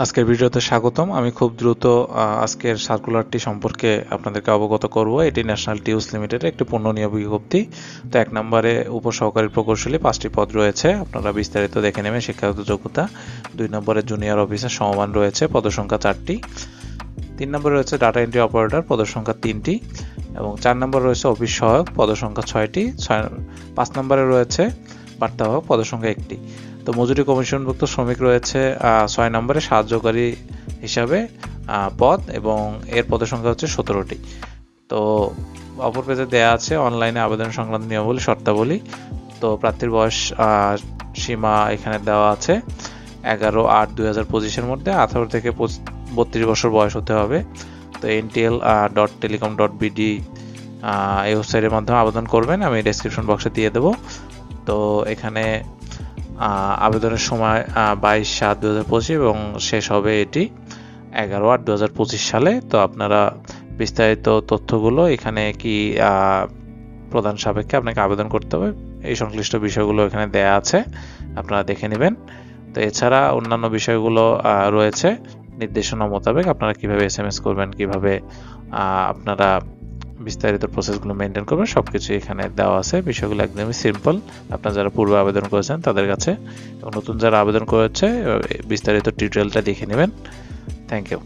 আজকের ভিডিওতে স্বাগতম। আমি খুব দ্রুত আজকের সার্কুলারটি সম্পর্কে আপনাদেরকে অবগত করব। এটি ন্যাশনাল টিউবস লিমিটেডের একটি পূর্ণ নিয়োগ বিজ্ঞপ্তি। তো 1 নম্বরে উপসহকারী প্রকৌশলী 5টি পদ রয়েছে, আপনারা বিস্তারিত দেখে নেবেন। শিক্ষাগত যোগ্যতা 2 নম্বরে জুনিয়র অফিসার সমমান রয়েছে, পদসংখ্যা 4টি। 3 নম্বরে রয়েছে ডাটা এন্ট্রি অপারেটর, পদসংখ্যা 3টি, এবং 4 নম্বরে রয়েছে অফিস সহায়ক, পদসংখ্যা 6টি। 5 নম্বরে রয়েছে বার্তাবাহক, পদসংখ্যা 1টি। তো মজুরি কমিশনভুক্ত শ্রমিক রয়েছে 6 নম্বরে সাহায্যকারী হিসাবে পদ, এবং এর পদের সংখ্যা হচ্ছে 17টি। তো অপর পেজে দেয়া আছে অনলাইনে আবেদন সংক্রান্ত নিয়মাবলী, শর্তাবলী। তো প্রার্থীর বয়স সীমা এখানে দেওয়া আছে 11/8/2025 মধ্যে 18 থেকে 32 বছর বয়স হতে হবে। তো ntl.telecom.bd এই ওয়েবসাইটের মাধ্যমে আবেদন করবেন, আমি ডেসক্রিপশন বক্সে দিয়ে দেবো। তো এখানে আবেদনের সময় 22/7/2025 এবং শেষ হবে এটি 11/8/2025 সালে। তো আপনারা বিস্তারিত তথ্যগুলো এখানে কি প্রদান সাপেক্ষে আপনাকে আবেদন করতে হবে এই সংশ্লিষ্ট বিষয়গুলো এখানে দেয়া আছে, আপনারা দেখে নেবেন। তো এছাড়া অন্যান্য বিষয়গুলো রয়েছে নির্দেশনা মোতাবেক আপনারা কিভাবে SMS করবেন, কিভাবে আপনারা বিস্তারিত প্রসেসগুলো মেনটেন করবেন, সবকিছু এখানে দেওয়া আছে। বিষয়গুলো একদমই সিম্পল আপনারা যারা পূর্বে আবেদন করেছেন তাদের কাছে, এবং নতুন যারা আবেদন করেছে বিস্তারিত টিউটোরিয়ালটা দেখে নেবেন। Thank you.